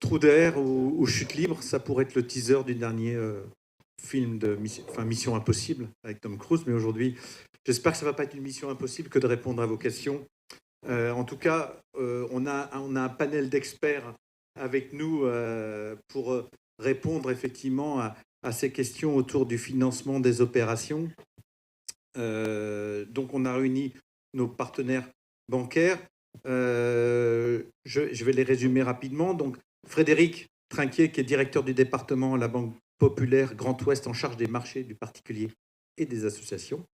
Trou d'air ou Chute libre, ça pourrait être le teaser du dernier film de Mission Impossible avec Tom Cruise. Mais aujourd'hui, j'espère que ça ne va pas être une mission impossible que de répondre à vos questions. En tout cas, on a un panel d'experts avec nous pour répondre effectivement à ces questions autour du financement des opérations. Donc, on a réuni nos partenaires bancaires. Je vais les résumer rapidement. Donc, Frédéric Trinquier, qui est directeur du département à la Banque Populaire Grand Ouest en charge des marchés du particulier et des associations.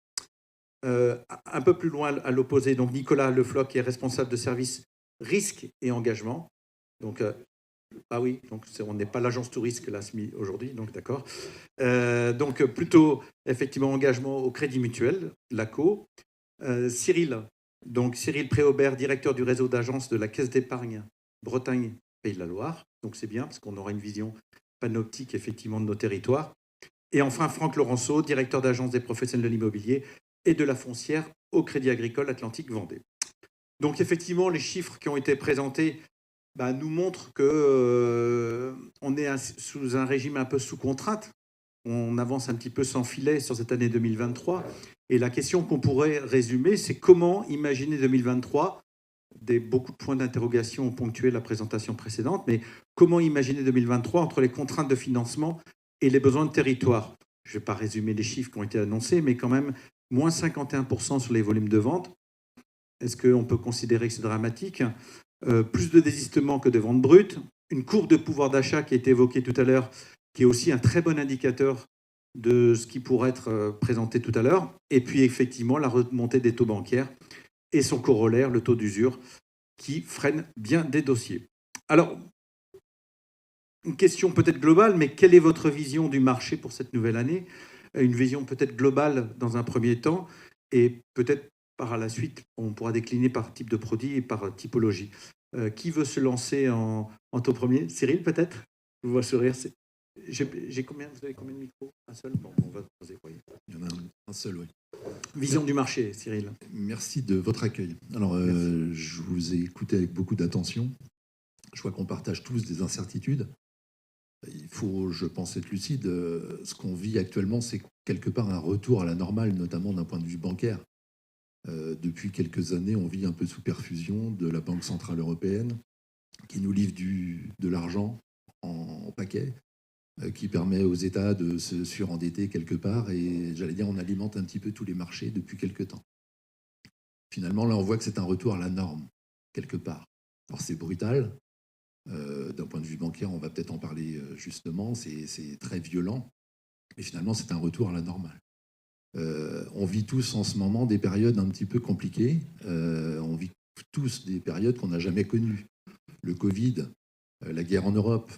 Un peu plus loin à l'opposé, donc Nicolas Lefloc, qui est responsable de service risque et engagement. Donc, ah oui, donc on n'est pas l'agence touriste que la SMI aujourd'hui, donc d'accord. Donc plutôt effectivement engagement au Crédit Mutuel, l'ACO. Cyril Préaubert, directeur du réseau d'agences de la Caisse d'épargne Bretagne Pays de la Loire. Donc c'est bien parce qu'on aura une vision panoptique effectivement de nos territoires. Et enfin Franck Laurenceau, directeur d'agence des professionnels de l'immobilier et de la foncière au Crédit Agricole Atlantique Vendée. Donc effectivement, les chiffres qui ont été présentés nous montrent qu'on est sous un régime un peu sous contrainte. On avance un petit peu sans filet sur cette année 2023. Et la question qu'on pourrait résumer, c'est comment imaginer 2023 ? Beaucoup de points d'interrogation ont ponctué la présentation précédente, mais comment imaginer 2023 entre les contraintes de financement et les besoins de territoire ? Je ne vais pas résumer les chiffres qui ont été annoncés, mais quand même, moins 51% sur les volumes de vente. Est-ce qu'on peut considérer que c'est dramatique ? Plus de désistements que de ventes brutes. Une courbe de pouvoir d'achat qui a été évoquée tout à l'heure, qui est aussi un très bon indicateur de ce qui pourrait être présenté tout à l'heure. Et puis, effectivement, la remontée des taux bancaires et son corollaire, le taux d'usure, qui freine bien des dossiers. Alors, une question peut-être globale, mais quelle est votre vision du marché pour cette nouvelle année ? Une vision peut-être globale dans un premier temps, et peut-être par la suite, on pourra décliner par type de produit et par typologie. Qui veut se lancer en tout premier ? Cyril, peut-être ? Je vous vois sourire. J'ai combien ? Vous avez combien de micros ? Un seul ? Bon, on va poser. Il y en a un seul, oui. Vision du marché, Cyril. Merci de votre accueil. Alors, je vous ai écouté avec beaucoup d'attention. Je vois qu'on partage tous des incertitudes. Il faut, je pense, être lucide. Ce qu'on vit actuellement, c'est quelque part un retour à la normale, notamment d'un point de vue bancaire. Depuis quelques années, on vit un peu sous perfusion de la Banque Centrale Européenne, qui nous livre de l'argent en paquet, qui permet aux États de se surendetter quelque part. Et j'allais dire, on alimente un petit peu tous les marchés depuis quelque temps. Finalement, là, on voit que c'est un retour à la norme, quelque part. Alors, c'est brutal. D'un point de vue bancaire, on va peut-être en parler justement. C'est très violent. Mais finalement, c'est un retour à la normale. On vit tous en ce moment des périodes un petit peu compliquées. On vit tous des périodes qu'on n'a jamais connues. Le Covid, la guerre en Europe,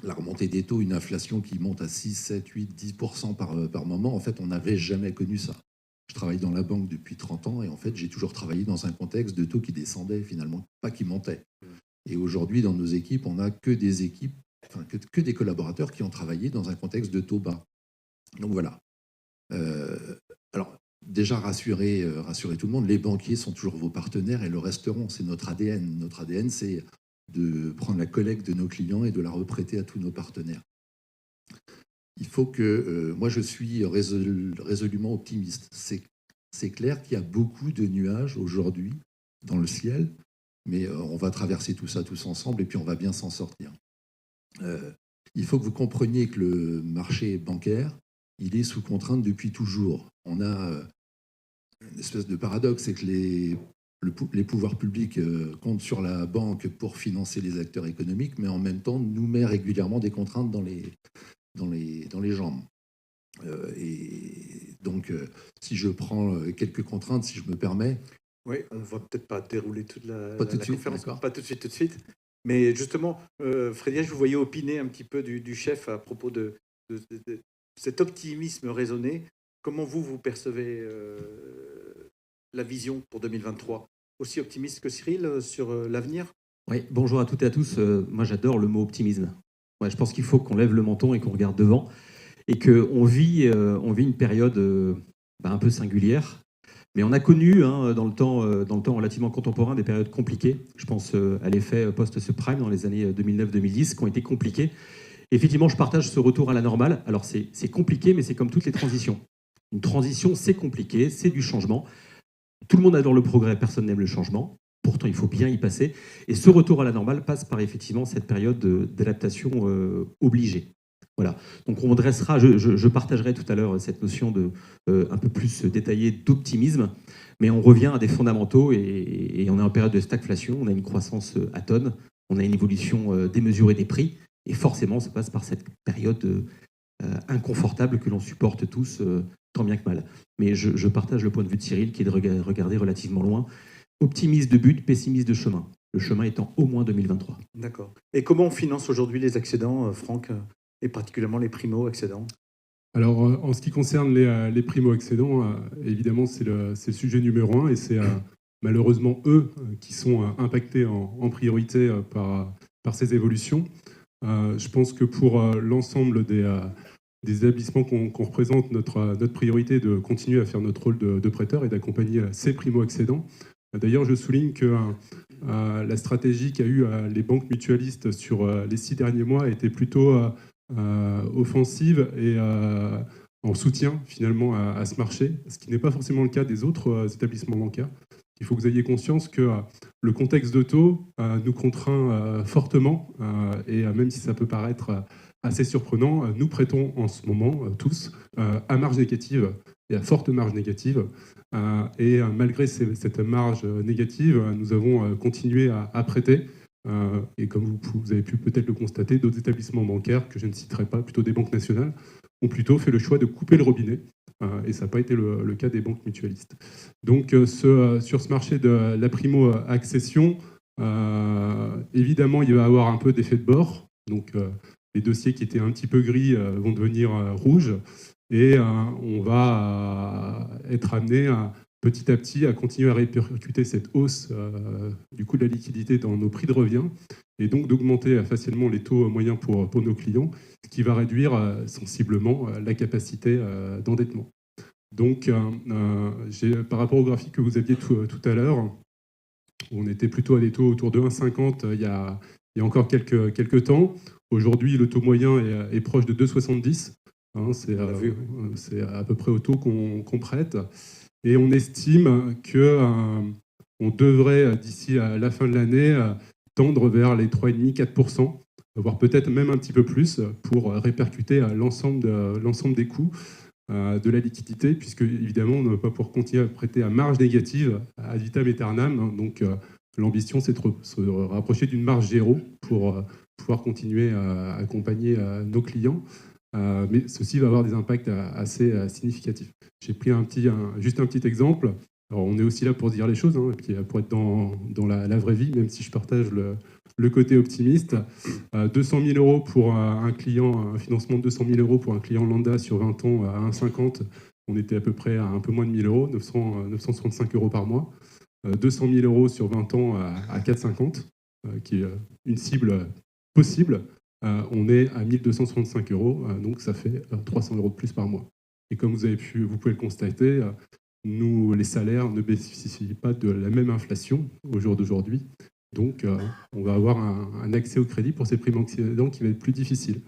la remontée des taux, une inflation qui monte à 6, 7, 8, 10% par moment. En fait, on n'avait jamais connu ça. Je travaille dans la banque depuis 30 ans et en fait, j'ai toujours travaillé dans un contexte de taux qui descendaient finalement, pas qui montaient. Et aujourd'hui, dans nos équipes, on n'a que des équipes, que des collaborateurs qui ont travaillé dans un contexte de taux bas. Donc voilà. Alors, déjà, rassurer tout le monde, les banquiers sont toujours vos partenaires et le resteront. C'est notre ADN. Notre ADN, c'est de prendre la collecte de nos clients et de la reprêter à tous nos partenaires. Il faut que... moi, je suis résolument optimiste. C'est clair qu'il y a beaucoup de nuages aujourd'hui dans le ciel, mais on va traverser tout ça tous ensemble et puis on va bien s'en sortir. Il faut que vous compreniez que le marché bancaire, il est sous contrainte depuis toujours. On a une espèce de paradoxe, c'est que les pouvoirs publics comptent sur la banque pour financer les acteurs économiques, mais en même temps nous met régulièrement des contraintes dans les jambes. Et donc, si je prends quelques contraintes, si je me permets... Oui, on ne va peut-être pas dérouler toute la suite, conférence, pas tout de suite. Mais justement, Frédéric, je vous voyais opiner un petit peu du chef à propos de cet optimisme raisonné. Comment vous percevez la vision pour 2023 ? Aussi optimiste que Cyril sur l'avenir ? Oui, bonjour à toutes et à tous. Moi, j'adore le mot optimisme. Ouais, je pense qu'il faut qu'on lève le menton et qu'on regarde devant. Et qu'on vit une période un peu singulière. Mais on a connu dans le temps relativement contemporain des périodes compliquées. Je pense à l'effet post-subprime dans les années 2009-2010 qui ont été compliquées. Effectivement, je partage ce retour à la normale. Alors c'est compliqué, mais c'est comme toutes les transitions. Une transition, c'est compliqué, c'est du changement. Tout le monde adore le progrès, personne n'aime le changement. Pourtant, il faut bien y passer. Et ce retour à la normale passe par effectivement cette période d'adaptation obligée. Voilà. Donc on dressera, je partagerai tout à l'heure cette notion un peu plus détaillée d'optimisme, mais on revient à des fondamentaux et on est en période de stagflation, on a une croissance atone, on a une évolution démesurée des prix, et forcément ça passe par cette période inconfortable que l'on supporte tous, tant bien que mal. Mais je partage le point de vue de Cyril qui est de regarder relativement loin. Optimiste de but, pessimiste de chemin. Le chemin étant au moins 2023. D'accord. Et comment on finance aujourd'hui les accédants, Franck, et particulièrement les primo-accédants? Alors, en ce qui concerne les primo-accédants, évidemment, c'est le sujet numéro un et c'est malheureusement eux qui sont impactés en priorité par ces évolutions. Je pense que pour l'ensemble des établissements qu'on représente, notre priorité est de continuer à faire notre rôle de prêteur et d'accompagner ces primo-accédants. D'ailleurs, je souligne que la stratégie qu'a eu les banques mutualistes sur les 6 derniers mois était plutôt offensive et en soutien finalement à ce marché, ce qui n'est pas forcément le cas des autres établissements bancaires. Il faut que vous ayez conscience que le contexte de taux nous contraint fortement et même si ça peut paraître assez surprenant, nous prêtons en ce moment tous à marge négative et à forte marge négative. Et malgré cette marge négative, nous avons continué à prêter. Et comme vous avez pu peut-être le constater, d'autres établissements bancaires, que je ne citerai pas, plutôt des banques nationales, ont plutôt fait le choix de couper le robinet. Et ça n'a pas été le cas des banques mutualistes. Donc sur ce marché de la primo-accession, évidemment, il va y avoir un peu d'effet de bord. Donc les dossiers qui étaient un petit peu gris vont devenir rouges. Et on va être amené petit à petit à continuer à répercuter cette hausse du coût de la liquidité dans nos prix de revient et donc d'augmenter facilement les taux moyens pour nos clients, ce qui va réduire sensiblement la capacité d'endettement. Donc, par rapport au graphique que vous aviez tout à l'heure, on était plutôt à des taux autour de 1,50 il y a encore quelques temps. Aujourd'hui, le taux moyen est proche de 2,70. C'est à peu près au taux qu'on prête. Et on estime qu'on devrait, d'ici à la fin de l'année, tendre vers les 3,5-4%, voire peut-être même un petit peu plus, pour répercuter l'ensemble des coûts de la liquidité, puisque évidemment, on ne va pas pouvoir continuer à prêter à marge négative ad vitam aeternam. Donc l'ambition, c'est de se rapprocher d'une marge zéro pour pouvoir continuer à accompagner nos clients. Mais ceci va avoir des impacts assez significatifs. J'ai pris juste un petit exemple. Alors, on est aussi là pour dire les choses, et puis pour être dans la vraie vie, même si je partage le côté optimiste. 200 000 euros pour un client, un financement de 200 000 euros pour un client lambda sur 20 ans à 1,50, on était à peu près à un peu moins de 1 000 euros, 965 euros par mois. 200 000 euros sur 20 ans à 4,50, qui est une cible possible. On est à 1 265 euros, donc ça fait 300 euros de plus par mois. Et comme vous pouvez le constater, nous, les salaires ne bénéficient pas de la même inflation au jour d'aujourd'hui. Donc, on va avoir un accès au crédit pour ces primo-accédants qui va être plus difficile.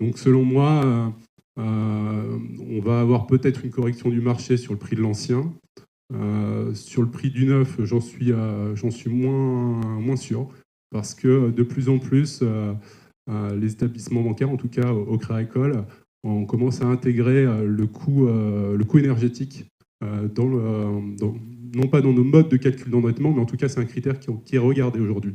Donc, selon moi, on va avoir peut-être une correction du marché sur le prix de l'ancien. Sur le prix du neuf, j'en suis moins sûr, parce que de plus en plus, les établissements bancaires, en tout cas au Crédit Agricole, on commence à intégrer le coût énergétique non pas dans nos modes de calcul d'endettement, mais en tout cas c'est un critère qui est regardé aujourd'hui.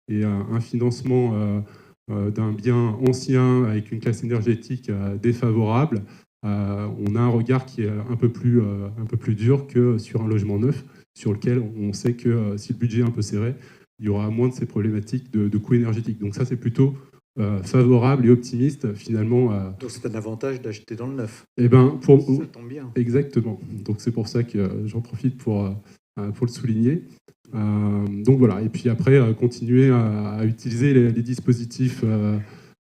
Et un financement d'un bien ancien avec une classe énergétique défavorable, on a un regard qui est un peu plus dur que sur un logement neuf, sur lequel on sait que si le budget est un peu serré, il y aura moins de ces problématiques de coût énergétique. Donc ça, c'est plutôt favorable et optimiste finalement. Donc c'est un avantage d'acheter dans le neuf. Eh ben, ça tombe bien. Exactement. Donc c'est pour ça que j'en profite pour le souligner. Donc voilà. Et puis après, continuer à utiliser les dispositifs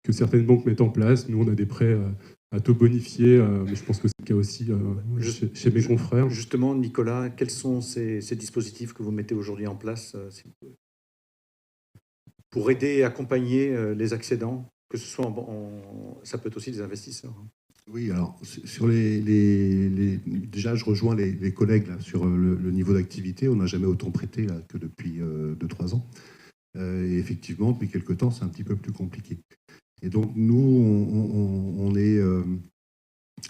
que certaines banques mettent en place. Nous, on a des prêts taux bonifié, mais je pense que c'est le cas aussi chez mes confrères. Justement, Nicolas, quels sont ces dispositifs que vous mettez aujourd'hui en place pour aider et accompagner les accédants, que ce soit ça peut être aussi des investisseurs. Oui, alors sur déjà, je rejoins les collègues là, sur le niveau d'activité. On n'a jamais autant prêté là, que depuis 2-3 ans. Et effectivement, depuis quelques temps, c'est un petit peu plus compliqué. Et donc, nous, on est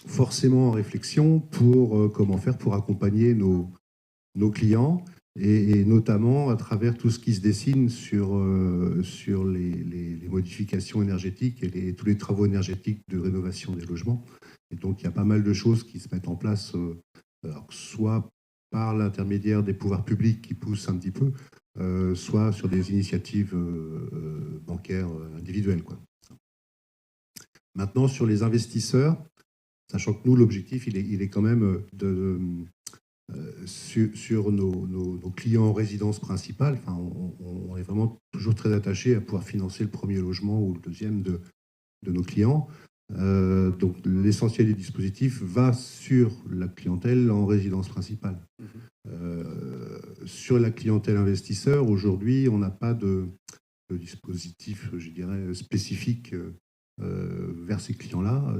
forcément en réflexion pour comment faire pour accompagner nos clients, et notamment à travers tout ce qui se dessine sur les modifications énergétiques et tous les travaux énergétiques de rénovation des logements. Et donc, il y a pas mal de choses qui se mettent en place, alors, soit par l'intermédiaire des pouvoirs publics qui poussent un petit peu, soit sur des initiatives bancaires individuelles, quoi. Maintenant, sur les investisseurs, sachant que nous, l'objectif, il est quand même sur nos clients en résidence principale, enfin, on est vraiment toujours très attaché à pouvoir financer le premier logement ou le deuxième de nos clients. Donc, l'essentiel du dispositif va sur la clientèle en résidence principale. Sur la clientèle investisseur, aujourd'hui, on n'a pas de dispositif, je dirais, spécifique vers ces clients-là,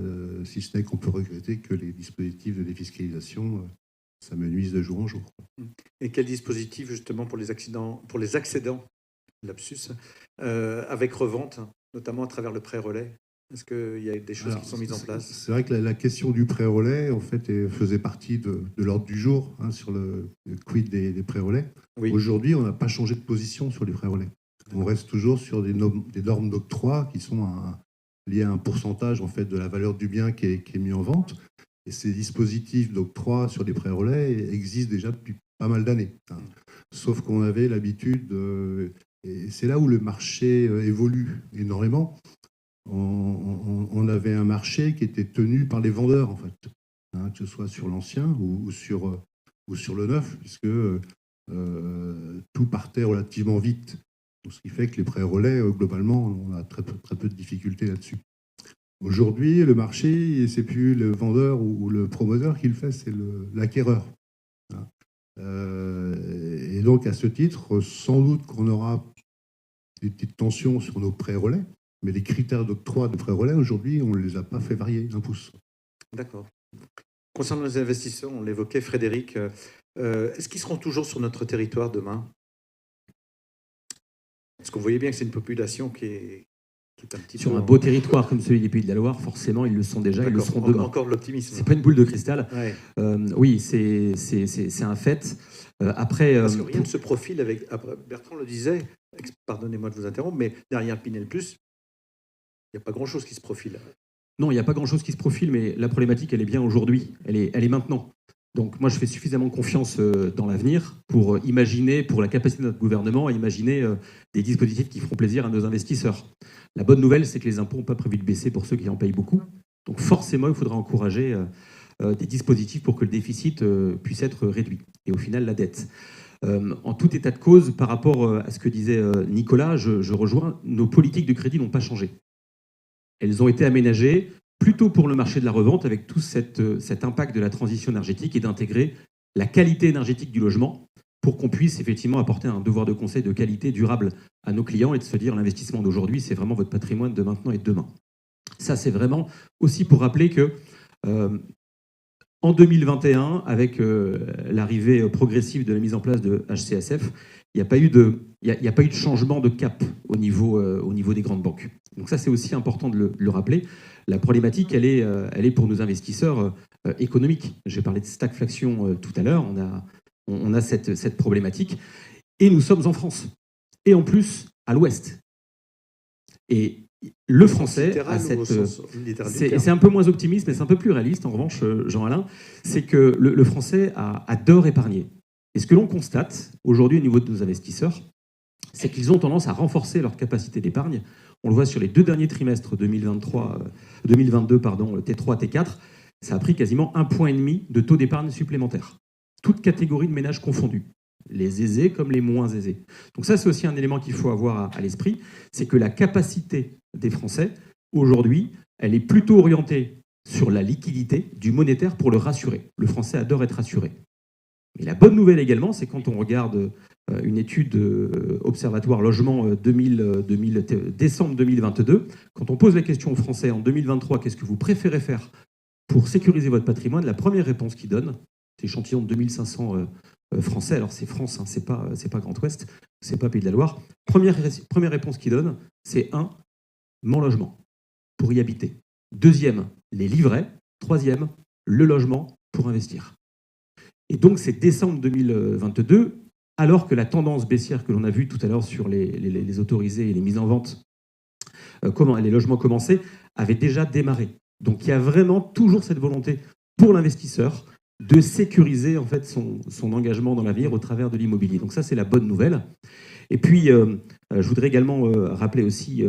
si ce n'est qu'on peut regretter que les dispositifs de défiscalisation s'amenuisent de jour en jour. Et quel dispositif justement pour les accédants, lapsus, avec revente, notamment à travers le prêt relais? Est-ce qu'il y a des choses qui sont mises en place? C'est vrai que la question du prêt relais, en fait, faisait partie de l'ordre du jour, hein, sur le quid des prêts relais. Oui. Aujourd'hui, on n'a pas changé de position sur les prêts relais. On reste toujours sur des normes d'octroi qui sont liées à un pourcentage, en fait, de la valeur du bien qui est mis en vente. Et ces dispositifs d'octroi sur les prêts relais existent déjà depuis pas mal d'années. Hein. Sauf qu'on avait l'habitude, et c'est là où le marché évolue énormément. On avait un marché qui était tenu par les vendeurs, en fait, hein, que ce soit sur l'ancien ou sur le neuf, puisque tout partait relativement vite. Ce qui fait que les prêts relais, globalement, on a très peu de difficultés là-dessus. Aujourd'hui, le marché, c'est plus le vendeur ou le promoteur qui le fait, c'est l'acquéreur. Et donc, à ce titre, sans doute qu'on aura des petites tensions sur nos prêts relais, mais les critères d'octroi de prêts relais, aujourd'hui, on ne les a pas fait varier d'un pouce. D'accord. Concernant les investisseurs, on l'évoquait, Frédéric, est-ce qu'ils seront toujours sur notre territoire demain? Parce qu'on voyait bien que c'est une population qui est un petit sur peu... un beau territoire comme celui des Pays de la Loire, forcément, ils le sont déjà, ils le seront demain. Encore de l'optimisme. C'est pas une boule de cristal. Ouais. Oui, c'est un fait. Après, parce que rien ne se profile avec... Bertrand le disait, pardonnez-moi de vous interrompre, mais derrière Pinel Plus, il n'y a pas grand-chose qui se profile. Non, il n'y a pas grand-chose qui se profile, mais la problématique, elle est bien aujourd'hui. Elle est maintenant. Donc moi, je fais suffisamment confiance dans l'avenir pour imaginer, pour la capacité de notre gouvernement à imaginer des dispositifs qui feront plaisir à nos investisseurs. La bonne nouvelle, c'est que les impôts n'ont pas prévu de baisser pour ceux qui en payent beaucoup. Donc forcément, il faudra encourager des dispositifs pour que le déficit puisse être réduit. Et au final, la dette. En tout état de cause, par rapport à ce que disait Nicolas, je rejoins, nos politiques de crédit n'ont pas changé. Elles ont été aménagées plutôt pour le marché de la revente, avec tout cet impact de la transition énergétique et d'intégrer la qualité énergétique du logement pour qu'on puisse effectivement apporter un devoir de conseil de qualité durable à nos clients et de se dire l'investissement d'aujourd'hui, c'est vraiment votre patrimoine de maintenant et de demain. Ça, c'est vraiment aussi pour rappeler que en 2021, avec l'arrivée progressive de la mise en place de HCSF, il n'y a pas eu de changement de cap au niveau des grandes banques. Donc ça, c'est aussi important de le rappeler. La problématique, elle est pour nos investisseurs économiques. J'ai parlé de stagflation tout à l'heure. On a cette problématique. Et nous sommes en France. Et en plus, à l'ouest. Et le français a c'est un peu moins optimiste, mais c'est un peu plus réaliste, en revanche, Jean-Alain, c'est que le français adore épargner. Et ce que l'on constate aujourd'hui au niveau de nos investisseurs, c'est qu'ils ont tendance à renforcer leur capacité d'épargne. On le voit sur les 2 derniers trimestres 2022, pardon, T3, T4, ça a pris quasiment 1,5 point de taux d'épargne supplémentaire. Toutes catégories de ménages confondues, les aisés comme les moins aisés. Donc ça, c'est aussi un élément qu'il faut avoir à l'esprit, c'est que la capacité des Français, aujourd'hui, elle est plutôt orientée sur la liquidité du monétaire pour le rassurer. Le Français adore être rassuré. Mais la bonne nouvelle également, c'est quand on regarde une étude Observatoire Logement décembre 2022, quand on pose la question aux Français en 2023, qu'est-ce que vous préférez faire pour sécuriser votre patrimoine, la première réponse qu'ils donnent, c'est échantillon de 2500 Français, alors c'est France, hein, c'est pas Grand Ouest, c'est pas Pays de la Loire. Première réponse qu'ils donnent, c'est 1, mon logement, pour y habiter. 2e, les livrets. 3e, le logement pour investir. Et donc c'est décembre 2022, alors que la tendance baissière que l'on a vue tout à l'heure sur les autorisés et les mises en vente, les logements commencés, avait déjà démarré. Donc il y a vraiment toujours cette volonté pour l'investisseur de sécuriser en fait son engagement dans l'avenir au travers de l'immobilier. Donc ça, c'est la bonne nouvelle. Et puis, je voudrais également rappeler aussi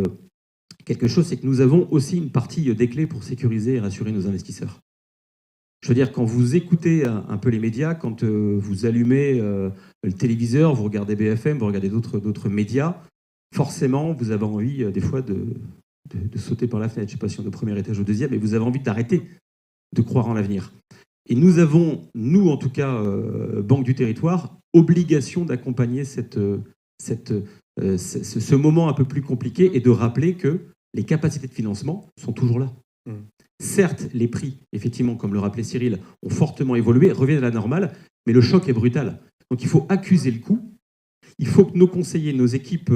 quelque chose, c'est que nous avons aussi une partie des clés pour sécuriser et rassurer nos investisseurs. Je veux dire, quand vous écoutez un peu les médias, quand vous allumez le téléviseur, vous regardez BFM, vous regardez d'autres médias, forcément, vous avez envie des fois de sauter par la fenêtre. Je ne sais pas si on est au premier étage ou au deuxième, mais vous avez envie d'arrêter de croire en l'avenir. Et nous avons, nous en tout cas, Banque du Territoire, obligation d'accompagner ce moment un peu plus compliqué et de rappeler que les capacités de financement sont toujours là. Certes, les prix, effectivement, comme le rappelait Cyril, ont fortement évolué, reviennent à la normale, mais le choc est brutal. Donc il faut accuser le coup. Il faut que nos conseillers, nos équipes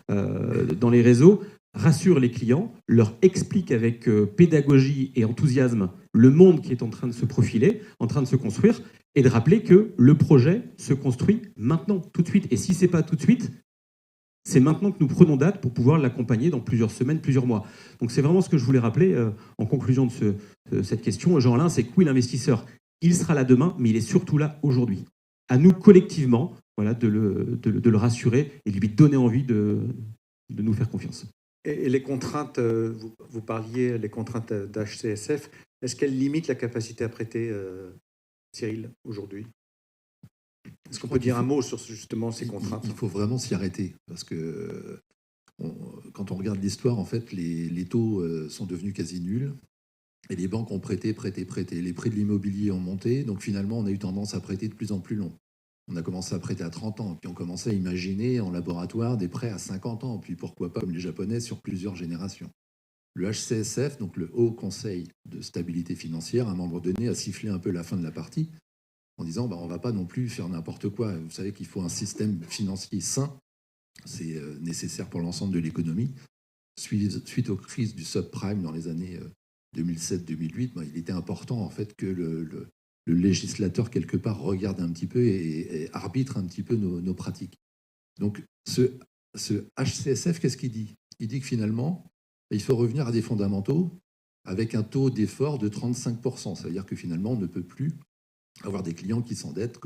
dans les réseaux rassurent les clients, leur expliquent avec pédagogie et enthousiasme le monde qui est en train de se profiler, en train de se construire, et de rappeler que le projet se construit maintenant, tout de suite. Et si ce n'est pas tout de suite, c'est maintenant que nous prenons date pour pouvoir l'accompagner dans plusieurs semaines, plusieurs mois. Donc c'est vraiment ce que je voulais rappeler en conclusion de cette question. Jean-Alain, c'est que oui, l'investisseur, il sera là demain, mais il est surtout là aujourd'hui. À nous collectivement, voilà, de le rassurer et de lui donner envie de nous faire confiance. Et les contraintes, vous parliez les contraintes d'HCSF, est-ce qu'elles limitent la capacité à prêter, Cyril, aujourd'hui ? Est-ce qu'on peut dire un mot sur justement ces contraintes ? Il faut vraiment s'y arrêter, parce que quand on regarde l'histoire, en fait, les taux sont devenus quasi nuls, et les banques ont prêté. Les prix de l'immobilier ont monté, donc finalement, on a eu tendance à prêter de plus en plus long. On a commencé à prêter à 30 ans, puis on commençait à imaginer en laboratoire des prêts à 50 ans, puis pourquoi pas, comme les Japonais, sur plusieurs générations. Le HCSF, donc le Haut Conseil de stabilité financière, à un moment donné, a sifflé un peu la fin de la partie, en disant on ne va pas non plus faire n'importe quoi. Vous savez qu'il faut un système financier sain, c'est nécessaire pour l'ensemble de l'économie. Suite aux crises du subprime dans les années 2007-2008, il était important en fait que le législateur, quelque part, regarde un petit peu et arbitre un petit peu nos pratiques. Donc, ce HCSF, qu'est-ce qu'il dit ? Il dit que finalement, il faut revenir à des fondamentaux avec un taux d'effort de 35%. C'est-à-dire que finalement, on ne peut plus avoir des clients qui s'endettent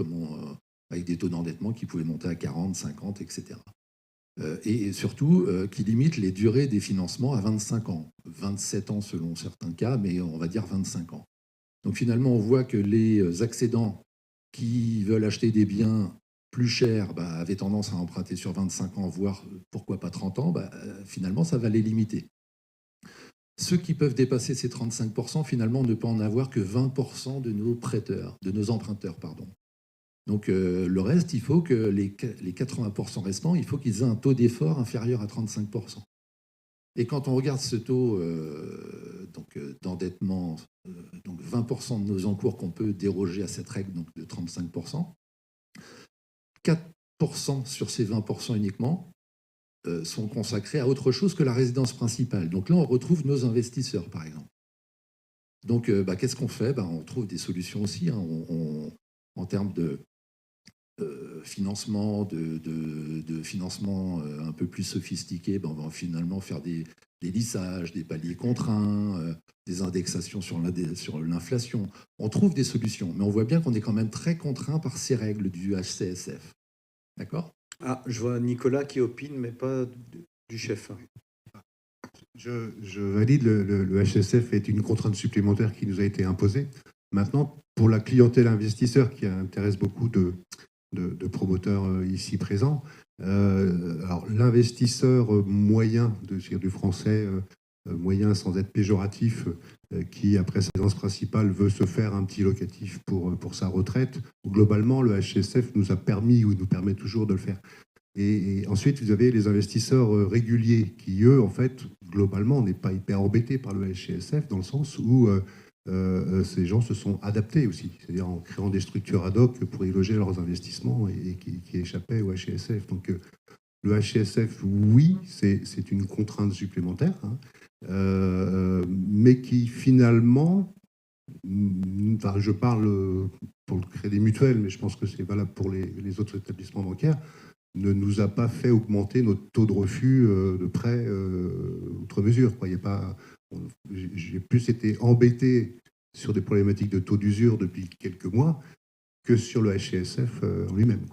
avec des taux d'endettement qui pouvaient monter à 40, 50, etc. Et surtout, qui limitent les durées des financements à 25 ans. 27 ans selon certains cas, mais on va dire 25 ans. Donc finalement, on voit que les accédants qui veulent acheter des biens plus chers avaient tendance à emprunter sur 25 ans, voire pourquoi pas 30 ans, finalement, ça va les limiter. Ceux qui peuvent dépasser ces 35%, finalement, ne peuvent en avoir que 20% de nos prêteurs, de nos emprunteurs, pardon. Donc le reste, il faut que les 80% restants, il faut qu'ils aient un taux d'effort inférieur à 35%. Et quand on regarde ce taux d'endettement, donc 20% de nos encours qu'on peut déroger à cette règle donc de 35%, 4% sur ces 20% uniquement sont consacrés à autre chose que la résidence principale. Donc là, on retrouve nos investisseurs, par exemple. Donc, qu'est-ce qu'on fait ? On trouve des solutions aussi. En termes de financement, de financement un peu plus sophistiqué, on va finalement faire des lissages, des paliers contraints, des indexations sur l'inflation. On trouve des solutions, mais on voit bien qu'on est quand même très contraint par ces règles du HCSF. D'accord ? Je vois Nicolas qui opine, mais pas du chef. Je valide, le HCSF est une contrainte supplémentaire qui nous a été imposée. Maintenant, pour la clientèle investisseur qui intéresse beaucoup de promoteurs ici présents, alors l'investisseur moyen du français moyen sans être péjoratif, qui, après sa résidence principale, veut se faire un petit locatif pour sa retraite. Globalement, le HCSF nous a permis, ou nous permet toujours de le faire. Et ensuite, vous avez les investisseurs réguliers qui, eux, en fait, globalement, on n'est pas hyper embêtés par le HCSF, dans le sens où ces gens se sont adaptés aussi, c'est-à-dire en créant des structures ad hoc pour y loger leurs investissements et qui échappaient au HCSF. Donc le HCSF, oui, c'est une contrainte supplémentaire, hein, mais qui finalement, enfin, je parle pour le crédit mutuel, mais je pense que c'est valable pour les autres établissements bancaires, ne nous a pas fait augmenter notre taux de refus de prêt outre mesure. Il y a pas... J'ai plus été embêté sur des problématiques de taux d'usure depuis quelques mois que sur le HCSF en lui-même.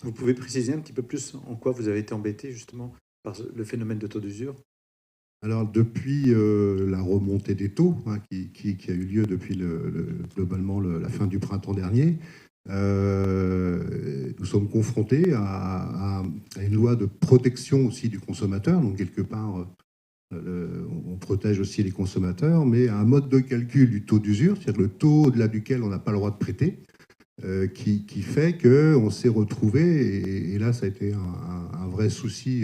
Vous pouvez préciser un petit peu plus en quoi vous avez été embêté justement par le phénomène de taux d'usure? Alors depuis la remontée des taux, hein, qui a eu lieu depuis globalement la fin du printemps dernier, nous sommes confrontés à une loi de protection aussi du consommateur, donc quelque part on protège aussi les consommateurs, mais à un mode de calcul du taux d'usure, c'est-à-dire le taux au-delà duquel on n'a pas le droit de prêter, qui fait qu'on s'est retrouvé, et là ça a été un vrai souci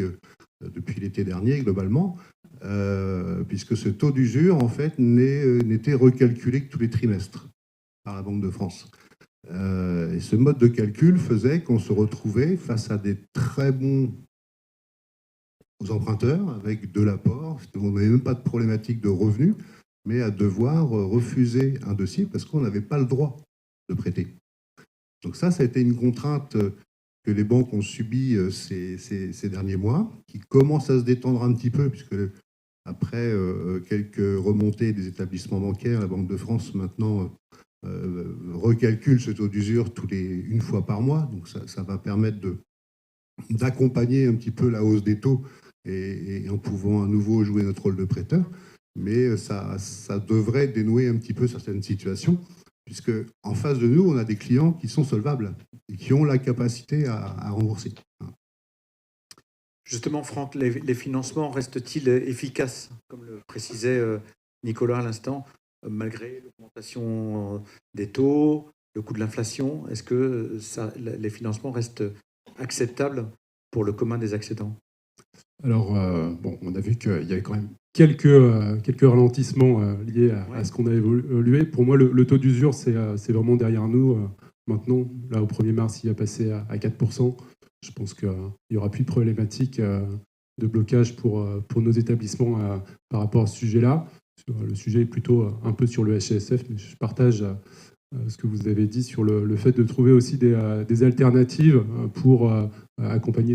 depuis l'été dernier globalement, puisque ce taux d'usure en fait n'était recalculé que tous les trimestres par la Banque de France. Et ce mode de calcul faisait qu'on se retrouvait face à des très bons emprunteurs avec de l'apport, on n'avait même pas de problématique de revenus, mais à devoir refuser un dossier parce qu'on n'avait pas le droit de prêter. Donc ça a été une contrainte que les banques ont subie ces derniers mois, qui commence à se détendre un petit peu, puisque après quelques remontées des établissements bancaires, la Banque de France maintenant recalcule ce taux d'usure une fois par mois, donc ça va permettre d'accompagner un petit peu la hausse des taux et en pouvant à nouveau jouer notre rôle de prêteur, mais ça devrait dénouer un petit peu certaines situations, puisque en face de nous, on a des clients qui sont solvables et qui ont la capacité à rembourser. Justement, Franck, les financements restent-ils efficaces, comme le précisait Nicolas à l'instant, malgré l'augmentation des taux, le coût de l'inflation? Est-ce que les financements restent acceptables pour le commun des accédants? Alors, on a vu qu'il y avait quand même quelques ralentissements liés à ce qu'on a évolué. Pour moi, le taux d'usure, c'est vraiment derrière nous. Maintenant, là, au 1er mars, il a passé à 4%. Je pense qu'il n'y aura plus de problématique de blocage pour nos établissements par rapport à ce sujet-là. Le sujet est plutôt un peu sur le HCSF, mais je partage ce que vous avez dit sur le fait de trouver aussi des alternatives pour accompagner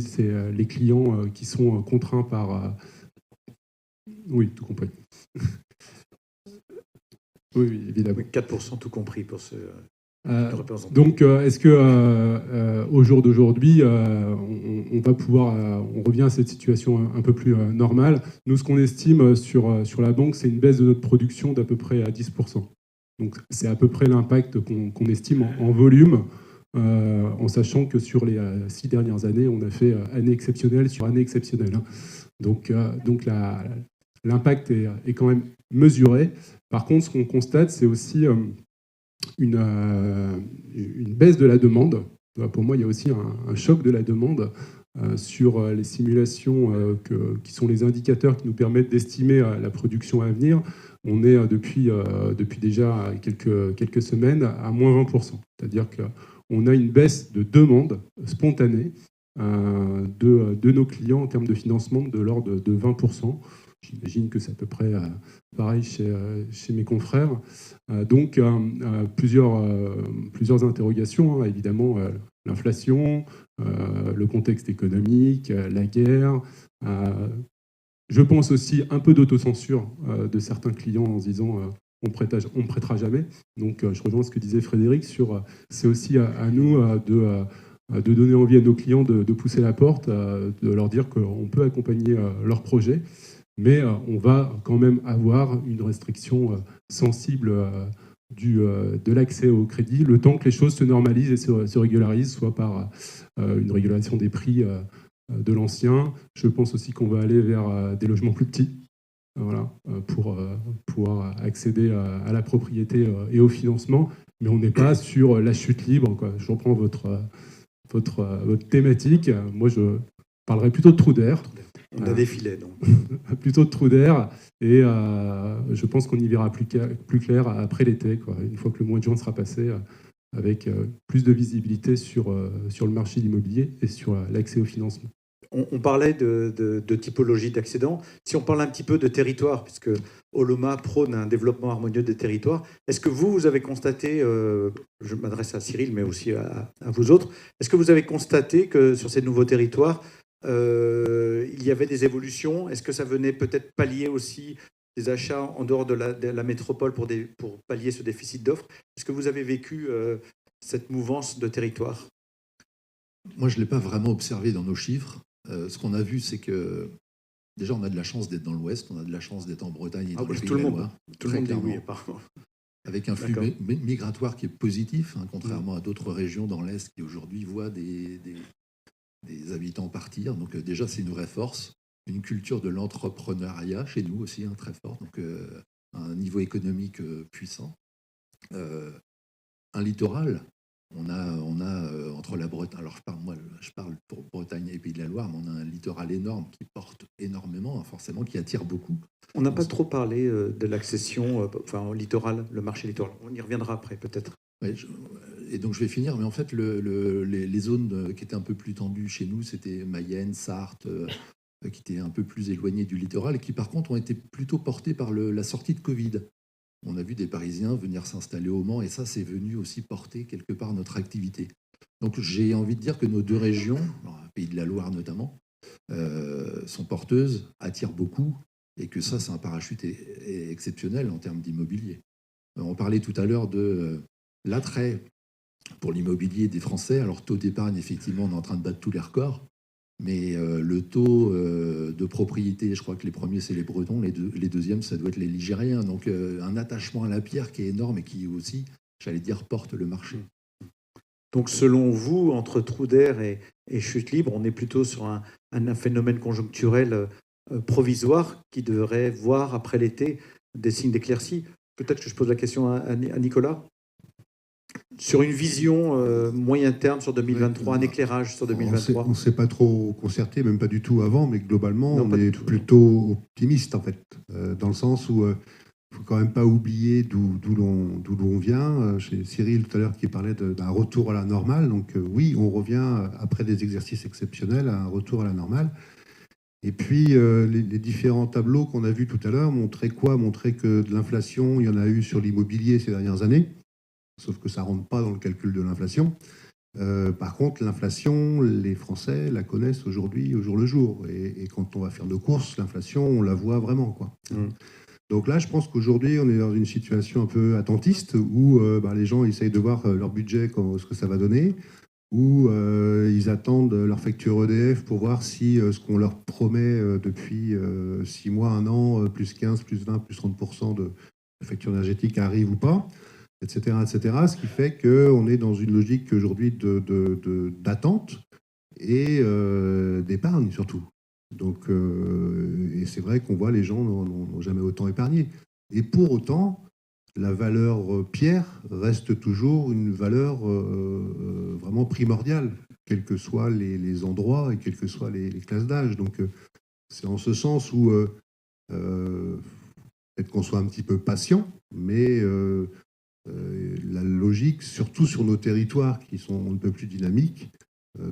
les clients qui sont contraints par... Oui, tout compris. Oui, évidemment. Oui, 4% tout compris pour ce... Donc, est-ce que au jour d'aujourd'hui, on va pouvoir, on revient à cette situation un peu plus normale? Nous, ce qu'on estime sur la banque, c'est une baisse de notre production d'à peu près à 10%. Donc, c'est à peu près l'impact qu'on estime en volume, en sachant que sur les 6 dernières années, on a fait année exceptionnelle sur année exceptionnelle. Donc l'impact est quand même mesuré. Par contre, ce qu'on constate, c'est aussi une baisse de la demande. Pour moi, il y a aussi un choc de la demande sur les simulations qui sont les indicateurs qui nous permettent d'estimer la production à venir. On est depuis déjà quelques semaines à moins 20%. C'est-à-dire qu'on a une baisse de demande spontanée de nos clients en termes de financement de l'ordre de 20%. J'imagine que c'est à peu près pareil chez mes confrères. Donc, plusieurs interrogations, hein, évidemment, l'inflation, le contexte économique, la guerre. Je pense aussi un peu d'autocensure de certains clients en se disant on ne prêtera jamais. Donc, je rejoins ce que disait Frédéric sur c'est aussi à nous de donner envie à nos clients de pousser la porte, de leur dire qu'on peut accompagner leurs projets. Mais on va quand même avoir une restriction sensible de l'accès au crédit, le temps que les choses se normalisent et se régularisent, soit par une régulation des prix de l'ancien. Je pense aussi qu'on va aller vers des logements plus petits, voilà, pour pouvoir accéder à la propriété et au financement. Mais on n'est pas sur la chute libre, quoi. Je reprends votre thématique. Moi, je parlerai plutôt de trou d'air. On a des filets, donc. Plutôt de trou d'air. Et je pense qu'on y verra plus clair après l'été, quoi, une fois que le mois de juin sera passé, avec plus de visibilité sur le marché de l'immobilier et sur l'accès au financement. On parlait de typologie d'accédants. Si on parle un petit peu de territoire, puisque Oloma prône un développement harmonieux des territoires, est-ce que vous avez constaté, je m'adresse à Cyril, mais aussi à vous autres, est-ce que vous avez constaté que sur ces nouveaux territoires, il y avait des évolutions? Est-ce que ça venait peut-être pallier aussi des achats en dehors de la métropole pour pallier ce déficit d'offres? Est-ce que vous avez vécu cette mouvance de territoire? Moi, je ne l'ai pas vraiment observé dans nos chiffres. Ce qu'on a vu, c'est que déjà, on a de la chance d'être dans l'Ouest, on a de la chance d'être en Bretagne et dans le Pays de la Loire. Tout le monde dit oui, apparemment. Avec un flux migratoire qui est positif, hein, contrairement à d'autres régions dans l'Est qui aujourd'hui voient des habitants partir. Donc déjà, c'est une vraie force. Une culture de l'entrepreneuriat chez nous aussi, hein, très forte. Donc un niveau économique puissant. Un littoral. On a entre la Bretagne, alors je parle pour Bretagne et Pays de la Loire, mais on a un littoral énorme qui porte énormément, forcément, qui attire beaucoup. On n'a pas trop parlé de l'accession au littoral, le marché littoral. On y reviendra après, peut-être. Ouais, et donc je vais finir, mais en fait, les zones qui étaient un peu plus tendues chez nous, c'était Mayenne, Sarthe, qui étaient un peu plus éloignées du littoral, et qui par contre ont été plutôt portées par la sortie de Covid. On a vu des Parisiens venir s'installer au Mans, et ça, c'est venu aussi porter quelque part notre activité. Donc j'ai envie de dire que nos deux régions, Pays de la Loire notamment, sont porteuses, attirent beaucoup, et que ça, c'est un parachute exceptionnel en termes d'immobilier. On parlait tout à l'heure de l'attrait pour l'immobilier des Français. Alors, taux d'épargne, effectivement, on est en train de battre tous les records, mais le taux de propriété, je crois que les premiers, c'est les Bretons, les deuxièmes, ça doit être les Ligériens. Donc, un attachement à la pierre qui est énorme et qui aussi, j'allais dire, porte le marché. Donc, selon vous, entre trou d'air et chute libre, on est plutôt sur un phénomène conjoncturel provisoire qui devrait voir, après l'été, des signes d'éclaircie. Peut-être que je pose la question à Nicolas. Sur une vision moyen terme sur 2023, un éclairage sur 2023. On ne s'est pas trop concerté, même pas du tout avant, mais globalement, on est plutôt optimiste, en fait, dans le sens où il ne faut quand même pas oublier d'où l'on vient. Chez Cyril, tout à l'heure, qui parlait d'un retour à la normale. Donc oui, on revient, après des exercices exceptionnels, à un retour à la normale. Et puis, les différents tableaux qu'on a vus tout à l'heure montraient quoi? Montraient que de l'inflation, il y en a eu sur l'immobilier ces dernières années. Sauf que ça ne rentre pas dans le calcul de l'inflation. Par contre, l'inflation, les Français la connaissent aujourd'hui au jour le jour. Et quand on va faire nos courses, l'inflation, on la voit vraiment, quoi. Donc là, je pense qu'aujourd'hui, on est dans une situation un peu attentiste où les gens essayent de voir leur budget, ce que ça va donner, où ils attendent leur facture EDF pour voir si ce qu'on leur promet depuis 6 mois, 1 an, plus 15, plus 20, plus 30% de facture énergétique arrive ou pas. Etc., etc. Ce qui fait qu'on est dans une logique aujourd'hui d'attente et d'épargne surtout. Donc, et c'est vrai qu'on voit les gens n'ont jamais autant épargné. Et pour autant, la valeur pierre reste toujours une valeur vraiment primordiale, quels que soient les endroits et quelles que soient les classes d'âge. Donc, c'est en ce sens où peut-être qu'on soit un petit peu patient, mais la logique, surtout sur nos territoires qui sont un peu plus dynamiques,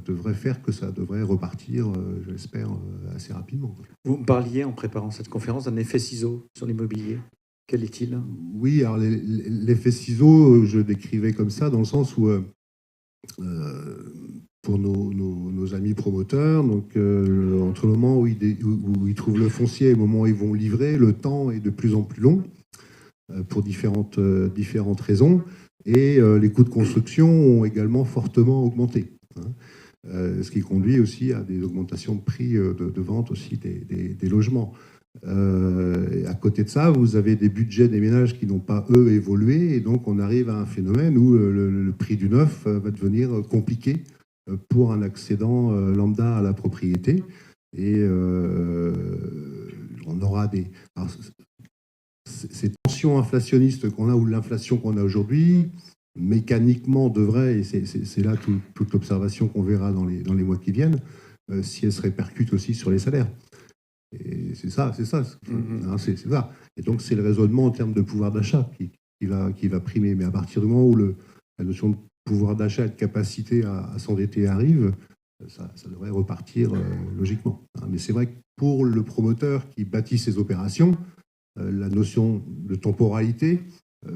devrait faire que ça devrait repartir, je l'espère, assez rapidement. Vous me parliez en préparant cette conférence d'un effet ciseau sur l'immobilier. Quel est-il? Oui, alors l'effet ciseau, je décrivais comme ça, dans le sens où, pour nos amis promoteurs, donc, entre le moment où ils trouvent le foncier et le moment où ils vont livrer, le temps est de plus en plus long, pour différentes raisons, et les coûts de construction ont également fortement augmenté, ce qui conduit aussi à des augmentations de prix de vente aussi des logements. À côté de ça, vous avez des budgets des ménages qui n'ont pas, eux, évolué, et donc on arrive à un phénomène où le prix du neuf va devenir compliqué pour un accédant lambda à la propriété. Et on aura ces tensions inflationnistes qu'on a ou l'inflation qu'on a aujourd'hui, mécaniquement devrait, et c'est là toute l'observation qu'on verra dans les mois qui viennent, si elle se répercute aussi sur les salaires. Et c'est ça. C'est ça. Et donc c'est le raisonnement en termes de pouvoir d'achat qui va primer. Mais à partir du moment où la notion de pouvoir d'achat et de capacité à s'endetter arrive, ça devrait repartir logiquement. Mais c'est vrai que pour le promoteur qui bâtit ses opérations, la notion de temporalité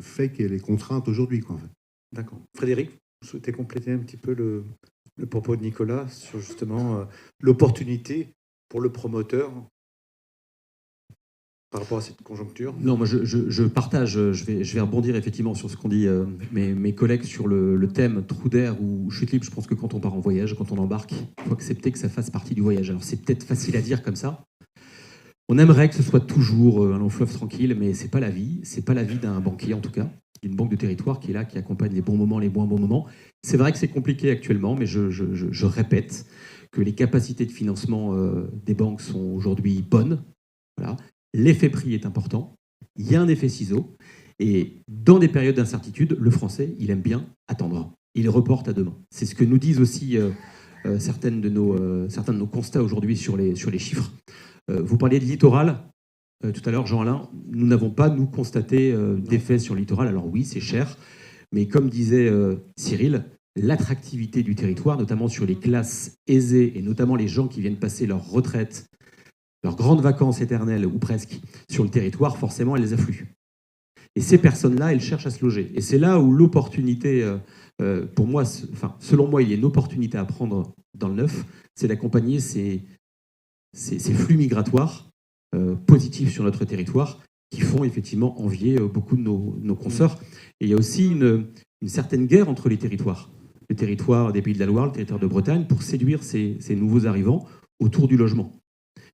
fait qu'elle est contrainte aujourd'hui. En fait. D'accord. Frédéric, vous souhaitez compléter un petit peu le propos de Nicolas sur justement l'opportunité pour le promoteur par rapport à cette conjoncture? Non, moi je partage, je vais rebondir effectivement sur ce qu'ont dit mes collègues sur le thème trou d'air ou chute libre. Je pense que quand on part en voyage, quand on embarque, il faut accepter que ça fasse partie du voyage. Alors c'est peut-être facile à dire comme ça. On aimerait que ce soit toujours un long fleuve tranquille, mais c'est pas la vie. C'est pas la vie d'un banquier en tout cas, d'une banque de territoire qui est là, qui accompagne les bons moments, les moins bons moments. C'est vrai que c'est compliqué actuellement, mais je répète que les capacités de financement des banques sont aujourd'hui bonnes. Voilà. L'effet prix est important. Il y a un effet ciseau. Et dans des périodes d'incertitude, le Français, il aime bien attendre. Il reporte à demain. C'est ce que nous disent aussi certains de nos constats aujourd'hui sur les chiffres. Vous parliez de littoral tout à l'heure, Jean-Alain. Nous n'avons pas, nous, constaté d'effet sur le littoral. Alors oui, c'est cher. Mais comme disait Cyril, l'attractivité du territoire, notamment sur les classes aisées et notamment les gens qui viennent passer leur retraite, leurs grandes vacances éternelles ou presque sur le territoire, forcément, elles affluent. Et ces personnes-là, elles cherchent à se loger. Et c'est là où l'opportunité, pour moi, selon moi, il y a une opportunité à prendre dans le neuf, c'est d'accompagner ces flux migratoires positifs sur notre territoire qui font effectivement envier beaucoup de nos consoeurs. Et il y a aussi une certaine guerre entre les territoires. Le territoire des Pays de la Loire, le territoire de Bretagne, pour séduire ces nouveaux arrivants autour du logement.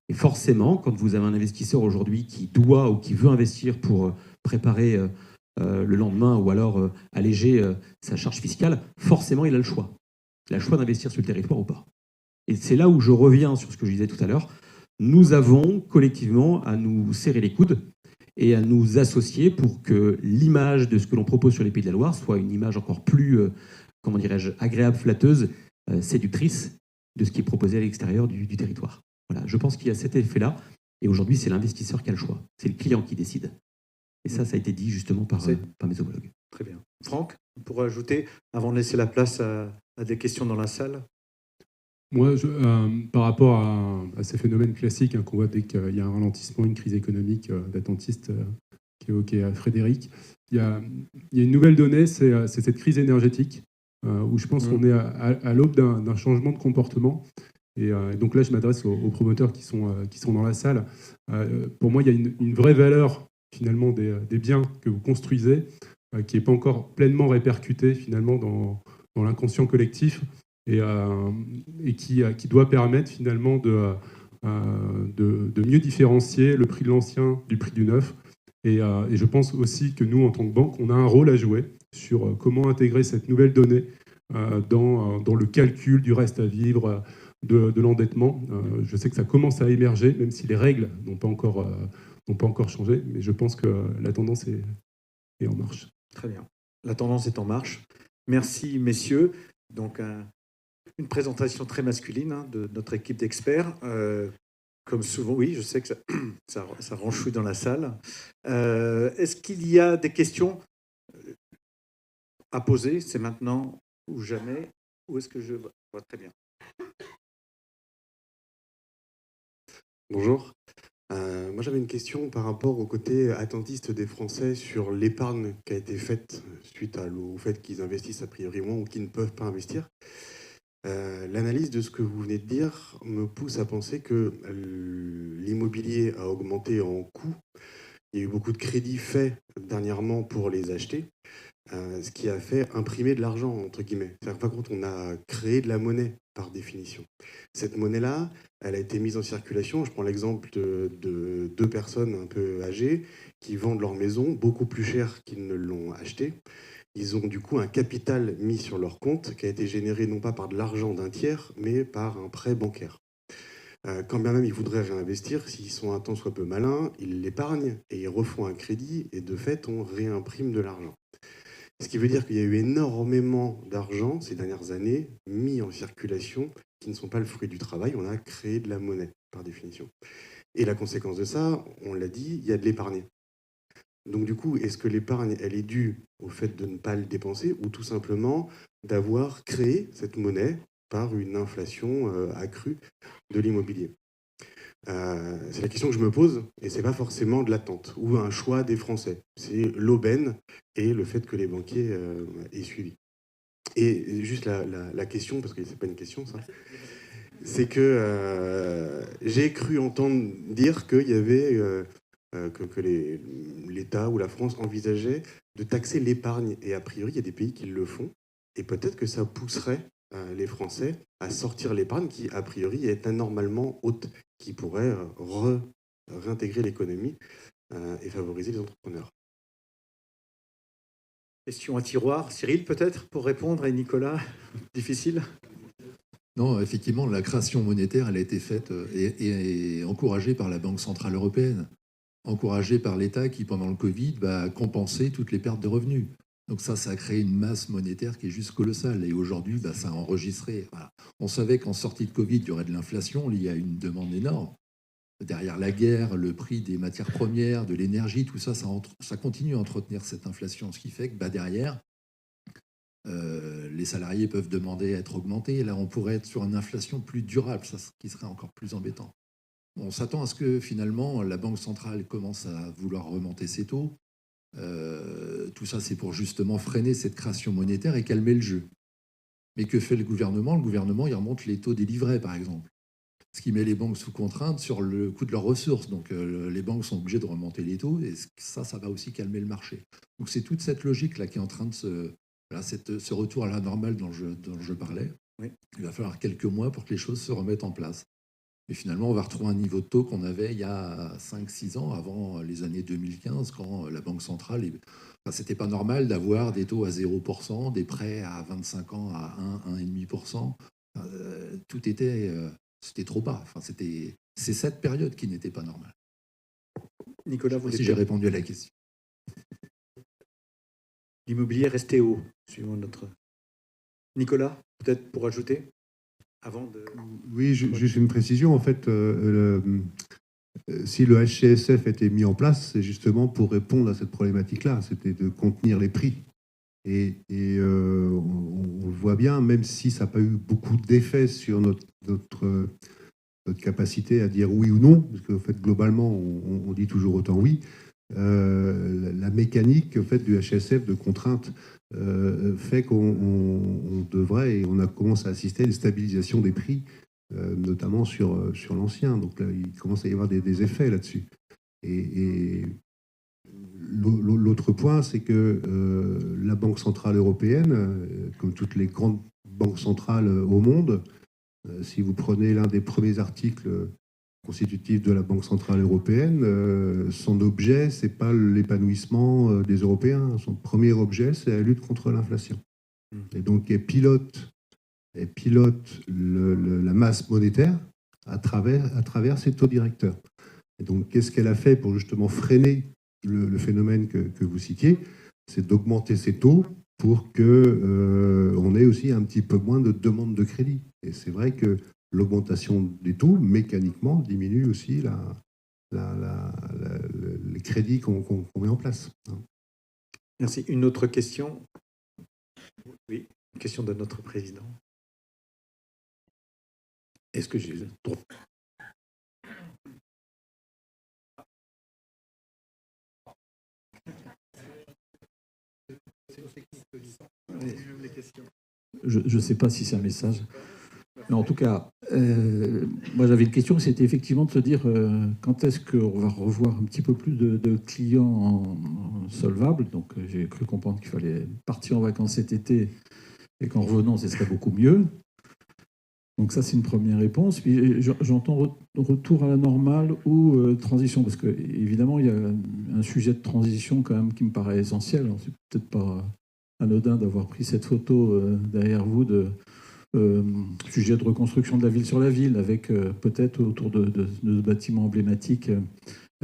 Et forcément, quand vous avez un investisseur aujourd'hui qui doit ou qui veut investir pour préparer le lendemain ou alors alléger sa charge fiscale, forcément, il a le choix. Il a le choix d'investir sur le territoire ou pas. Et c'est là où je reviens sur ce que je disais tout à l'heure. Nous avons collectivement à nous serrer les coudes et à nous associer pour que l'image de ce que l'on propose sur les Pays de la Loire soit une image encore plus, comment dirais-je, agréable, flatteuse, séductrice de ce qui est proposé à l'extérieur du territoire. Voilà, je pense qu'il y a cet effet-là. Et aujourd'hui, c'est l'investisseur qui a le choix. C'est le client qui décide. Et ça a été dit justement par mes homologues. Très bien. Franck, pour ajouter, avant de laisser la place à des questions dans la salle. Moi, par rapport à ces phénomènes classiques qu'on voit dès qu'il y a un ralentissement, une crise économique d'attentiste qu'évoquait Frédéric, il y a une nouvelle donnée, c'est cette crise énergétique, où je pense qu'on est à l'aube d'un changement de comportement. Et donc là, je m'adresse aux promoteurs qui sont dans la salle. Pour moi, il y a une vraie valeur finalement des biens que vous construisez qui n'est pas encore pleinement répercutée finalement dans l'inconscient collectif et qui doit permettre finalement de mieux différencier le prix de l'ancien du prix du neuf. Et je pense aussi que nous, en tant que banque, on a un rôle à jouer sur comment intégrer cette nouvelle donnée dans le calcul du reste à vivre, de l'endettement. Je sais que ça commence à émerger, même si les règles n'ont pas encore changé, mais je pense que la tendance est en marche. Très bien. La tendance est en marche. Merci, messieurs. Donc, une présentation très masculine de notre équipe d'experts. Comme souvent, oui, je sais que ça renchouille dans la salle. Est-ce qu'il y a des questions à poser? C'est maintenant ou jamais? Ou est-ce que je vois très bien? Bonjour. Moi, j'avais une question par rapport au côté attentiste des Français sur l'épargne qui a été faite suite au fait qu'ils investissent a priori moins ou qu'ils ne peuvent pas investir. L'analyse de ce que vous venez de dire me pousse à penser que l'immobilier a augmenté en coût. Il y a eu beaucoup de crédits faits dernièrement pour les acheter, ce qui a fait imprimer de l'argent, entre guillemets. C'est-à-dire que, par contre, on a créé de la monnaie, par définition. Cette monnaie-là, elle a été mise en circulation. Je prends l'exemple de deux personnes un peu âgées qui vendent leur maison beaucoup plus cher qu'ils ne l'ont achetée. Ils ont du coup un capital mis sur leur compte qui a été généré non pas par de l'argent d'un tiers, mais par un prêt bancaire. quand bien même ils voudraient réinvestir, s'ils sont un tant soit peu malins, ils l'épargnent et ils refont un crédit et de fait, on réimprime de l'argent. Ce qui veut dire qu'il y a eu énormément d'argent ces dernières années mis en circulation qui ne sont pas le fruit du travail. On a créé de la monnaie, par définition. Et la conséquence de ça, on l'a dit, il y a de l'épargne. Donc du coup, est-ce que l'épargne, elle est due au fait de ne pas le dépenser ou tout simplement d'avoir créé cette monnaie par une inflation accrue de l'immobilier? C'est la question que je me pose, et c'est pas forcément de l'attente ou un choix des Français. C'est l'aubaine et le fait que les banquiers aient suivi. Et juste la question, parce que c'est pas une question ça, c'est que j'ai cru entendre dire qu'il y avait que l'État ou la France envisageait de taxer l'épargne. Et a priori, il y a des pays qui le font. Et peut-être que ça pousserait les Français à sortir l'épargne qui, a priori, est anormalement haute, qui pourrait réintégrer l'économie et favoriser les entrepreneurs. Question à tiroir. Cyril, peut-être, pour répondre, et Nicolas, difficile? Non, effectivement, la création monétaire, elle a été faite et encouragée par la Banque centrale européenne, encouragée par l'État qui, pendant le Covid, va compenser toutes les pertes de revenus. Donc ça a créé une masse monétaire qui est juste colossale. Et aujourd'hui, ça a enregistré. Voilà. On savait qu'en sortie de Covid, il y aurait de l'inflation liée à une demande énorme. Derrière la guerre, le prix des matières premières, de l'énergie, tout ça, ça continue à entretenir cette inflation. Ce qui fait que derrière, les salariés peuvent demander à être augmentés. Et là, on pourrait être sur une inflation plus durable, ça, ce qui serait encore plus embêtant. On s'attend à ce que finalement la Banque centrale commence à vouloir remonter ses taux. Tout ça, c'est pour justement freiner cette création monétaire et calmer le jeu. Mais que fait le gouvernement? Le gouvernement, il remonte les taux des livrets, par exemple. Ce qui met les banques sous contrainte sur le coût de leurs ressources. Donc les banques sont obligées de remonter les taux et ça va aussi calmer le marché. Donc c'est toute cette logique-là qui est en train de ce retour à la normale dont je parlais. Oui. Il va falloir quelques mois pour que les choses se remettent en place. Et finalement, on va retrouver un niveau de taux qu'on avait il y a 5-6 ans, avant les années 2015, quand la Banque centrale... c'était pas normal d'avoir des taux à 0%, des prêts à 25 ans à 1-1,5%. Tout était... c'était trop bas. C'est cette période qui n'était pas normale. Nicolas, vous si j'ai répondu à la question. L'immobilier restait haut, suivant notre... Nicolas, peut-être pour ajouter avant de... Oui, juste une précision. En fait, si le HCSF était mis en place, c'est justement pour répondre à cette problématique-là. C'était de contenir les prix. Et on le voit bien, même si ça n'a pas eu beaucoup d'effet sur notre capacité à dire oui ou non, parce qu'en fait, globalement, on dit toujours autant oui. La mécanique en fait, du HCSF de contrainte fait qu'on devrait, et on a commencé à assister à une stabilisation des prix, notamment sur l'ancien. Donc là, il commence à y avoir des effets là-dessus. Et l'autre point, c'est que la Banque centrale européenne, comme toutes les grandes banques centrales au monde, si vous prenez l'un des premiers articles constitutifs de la Banque centrale européenne, son objet, ce n'est pas l'épanouissement des Européens. Son premier objet, c'est la lutte contre l'inflation. Et donc, elle pilote la masse monétaire à travers ses taux directeurs. Et donc, qu'est-ce qu'elle a fait pour justement freiner le phénomène que vous citiez? C'est d'augmenter ses taux pour qu'on ait aussi un petit peu moins de demandes de crédit. Et c'est vrai que l'augmentation des taux, mécaniquement, diminue aussi les crédits qu'on met en place. Merci. Une autre question? Oui, une question de notre président. Est-ce que j'ai... Je ne sais pas si c'est un message. Mais en tout cas, moi j'avais une question, c'était effectivement de se dire quand est-ce qu'on va revoir un petit peu plus de clients solvables. Donc j'ai cru comprendre qu'il fallait partir en vacances cet été et qu'en revenant, ce serait beaucoup mieux. Donc ça, c'est une première réponse. Puis j'entends retour à la normale ou transition, parce qu'évidemment, il y a un sujet de transition quand même qui me paraît essentiel. Alors, c'est peut-être pas anodin d'avoir pris cette photo derrière vous de sujet de reconstruction de la ville sur la ville, avec peut-être autour de bâtiments emblématiques,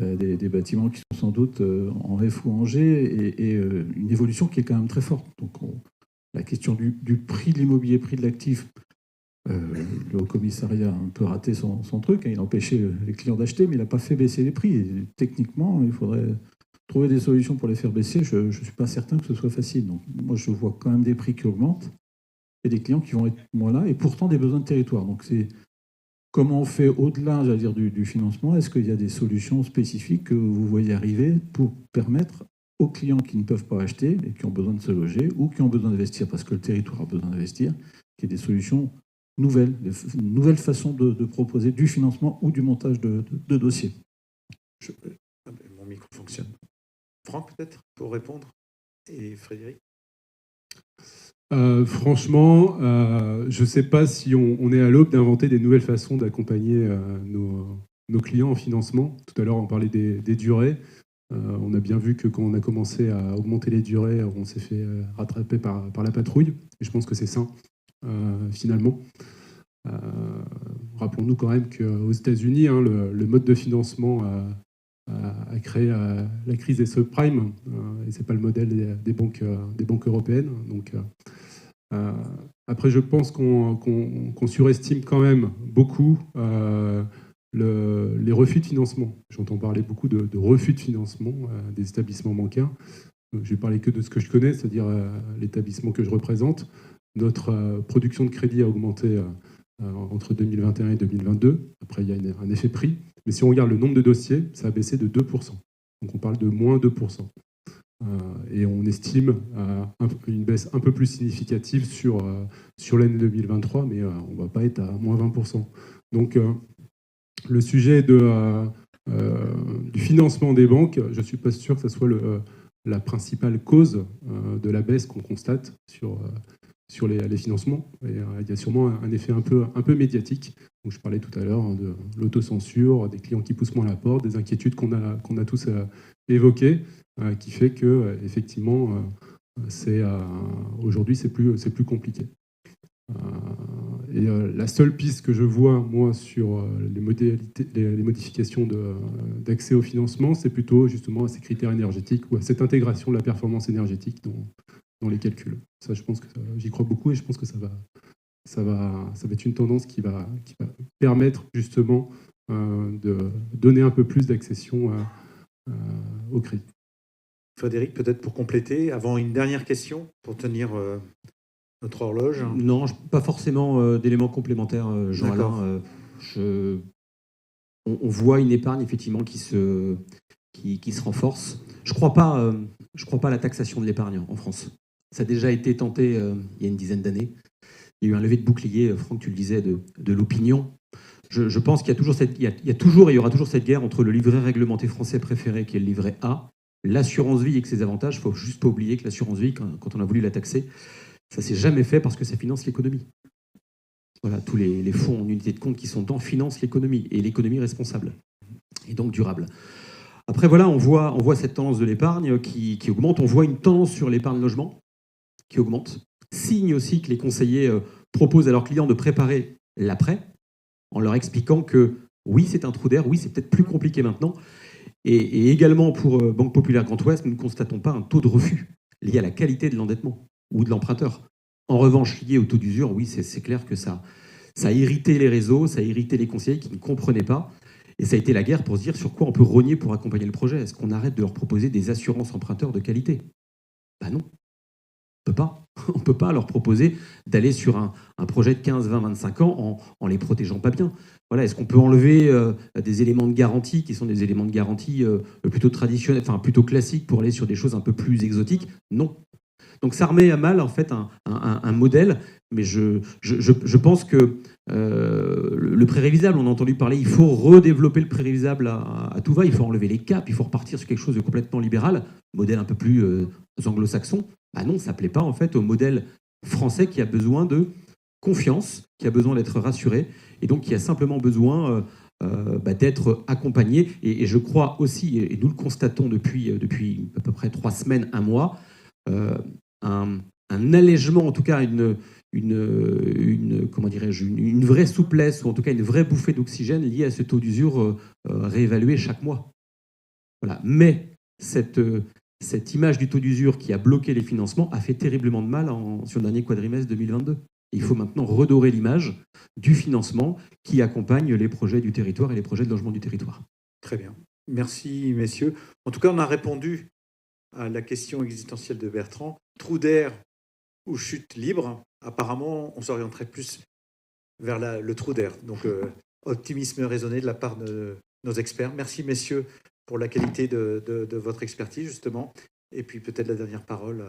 des bâtiments qui sont sans doute en F ou en G, et une évolution qui est quand même très forte. Donc la question du prix de l'immobilier, prix de l'actif, le Haut-Commissariat a un peu raté son truc, hein, il a empêché les clients d'acheter, mais il n'a pas fait baisser les prix. Et techniquement, il faudrait trouver des solutions pour les faire baisser. Je ne suis pas certain que ce soit facile. Donc moi, je vois quand même des prix qui augmentent et des clients qui vont être moins là, et pourtant des besoins de territoire. Donc c'est comment on fait au-delà, j'allais dire, du financement. Est-ce qu'il y a des solutions spécifiques que vous voyez arriver pour permettre aux clients qui ne peuvent pas acheter et qui ont besoin de se loger ou qui ont besoin d'investir parce que le territoire a besoin d'investir, qu'il y ait des solutions nouvelles, une nouvelle façon de proposer du financement ou du montage de dossiers. Mon micro fonctionne. Franck, peut-être, pour répondre, et Frédéric. Franchement, je ne sais pas si on est à l'aube d'inventer des nouvelles façons d'accompagner nos clients en financement. Tout à l'heure, on parlait des durées. On a bien vu que quand on a commencé à augmenter les durées, on s'est fait rattraper par la patrouille. Et je pense que c'est sain, finalement. Rappelons-nous quand même qu'aux États-Unis, le mode de financement a créé la crise des subprimes, et ce n'est pas le modèle des banques européennes. Donc, après, je pense qu'on surestime quand même beaucoup les refus de financement. J'entends parler beaucoup de refus de financement des établissements bancaires. Je vais parler que de ce que je connais, c'est-à-dire l'établissement que je représente. Notre production de crédit a augmenté entre 2021 et 2022. Après, il y a un effet prix. Mais si on regarde le nombre de dossiers, ça a baissé de 2%. Donc on parle de moins 2%. Et on estime une baisse un peu plus significative sur l'année 2023, mais on ne va pas être à moins 20%. Donc le sujet du financement des banques, je ne suis pas sûr que ce soit la principale cause de la baisse qu'on constate sur les financements. Et, il y a sûrement un effet un peu médiatique. Donc, je parlais tout à l'heure de l'autocensure, des clients qui poussent moins la porte, des inquiétudes qu'on a tous évoquées, qui fait que effectivement, aujourd'hui, c'est plus compliqué. Et la seule piste que je vois, moi, sur les modifications d'accès au financement, c'est plutôt justement à ces critères énergétiques ou à cette intégration de la performance énergétique dans les calculs. Ça, je pense que j'y crois beaucoup et je pense que ça va être une tendance qui va permettre justement de donner un peu plus d'accession au crédit. Frédéric, peut-être pour compléter, avant une dernière question, pour tenir notre horloge. Non, pas forcément d'éléments complémentaires, Jean-Alain. On voit une épargne effectivement qui se renforce. Je crois pas à la taxation de l'épargne en France. Ça a déjà été tenté il y a une dizaine d'années. Il y a eu un lever de bouclier, Franck, tu le disais, de l'opinion. Je pense qu'il y a toujours il y aura toujours cette guerre entre le livret réglementé français préféré, qui est le livret A, l'assurance vie avec ses avantages. Il ne faut juste pas oublier que l'assurance vie, quand on a voulu la taxer, ça ne s'est jamais fait parce que ça finance l'économie. Voilà, tous les fonds en unité de compte qui sont dedans financent l'économie, et l'économie responsable, et donc durable. Après, voilà, on voit cette tendance de l'épargne qui augmente. On voit une tendance sur l'épargne logement qui augmente. Signe aussi que les conseillers proposent à leurs clients de préparer l'après, en leur expliquant que oui, c'est un trou d'air, oui, c'est peut-être plus compliqué maintenant. Et également pour Banque Populaire Grand Ouest, nous ne constatons pas un taux de refus lié à la qualité de l'endettement ou de l'emprunteur. En revanche, lié au taux d'usure, oui, c'est clair que ça a irrité les réseaux, ça a irrité les conseillers qui ne comprenaient pas. Et ça a été la guerre pour se dire sur quoi on peut rogner pour accompagner le projet. Est-ce qu'on arrête de leur proposer des assurances emprunteurs de qualité ? Ben non. On ne peut pas leur proposer d'aller sur un projet de 15, 20, 25 ans en les protégeant pas bien. Voilà, est-ce qu'on peut enlever des éléments de garantie qui sont des éléments de garantie plutôt traditionnels, enfin plutôt classiques pour aller sur des choses un peu plus exotiques ? Non. Donc ça remet à mal en fait un modèle, mais je pense que le prérévisable, on a entendu parler, il faut redévelopper le prérévisable à tout va, il faut enlever les caps, il faut repartir sur quelque chose de complètement libéral, modèle un peu plus anglo-saxon. Ah non, ça ne plaît pas en fait au modèle français qui a besoin de confiance, qui a besoin d'être rassuré, et donc qui a simplement besoin d'être accompagné. Et je crois aussi, et nous le constatons depuis à peu près 3 semaines, un mois, un allègement, en tout cas une comment dirais-je, une vraie souplesse, ou en tout cas une vraie bouffée d'oxygène liée à ce taux d'usure réévalué chaque mois. Voilà. Mais cette image du taux d'usure qui a bloqué les financements a fait terriblement de mal sur le dernier quadrimestre 2022. Et il faut maintenant redorer l'image du financement qui accompagne les projets du territoire et les projets de logement du territoire. Très bien. Merci, messieurs. En tout cas, on a répondu à la question existentielle de Bertrand. Trou d'air ou chute libre, apparemment, on s'orienterait plus vers le trou d'air. Donc, optimisme raisonné de la part de nos experts. Merci, messieurs, pour la qualité de votre expertise, justement. Et puis, peut-être la dernière parole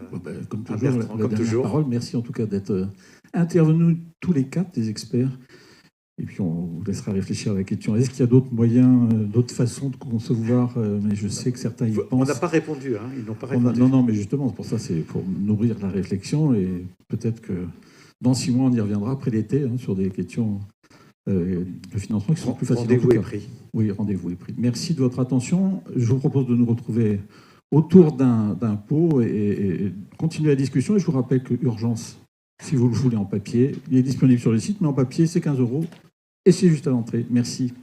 comme à toujours, Bertrand. la Comme dernière toujours. parole. Merci en tout cas d'être intervenus tous les quatre, des experts. Et puis, on vous laissera réfléchir à la question. Est-ce qu'il y a d'autres moyens, d'autres façons de concevoir mais je sais que certains y pensent. On n'a pas répondu, hein. Ils n'ont pas répondu. Non, mais justement, pour ça, c'est pour nourrir la réflexion. Et peut-être que dans 6 mois, on y reviendra après l'été sur des questions de financement qui sont plus faciles. Rendez-vous est pris. Oui, rendez-vous est pris. Merci de votre attention. Je vous propose de nous retrouver autour d'un pot et continuer la discussion. Et je vous rappelle que Urgence, si vous le voulez en papier, il est disponible sur le site, mais en papier, c'est 15 €. Et c'est juste à l'entrée. Merci.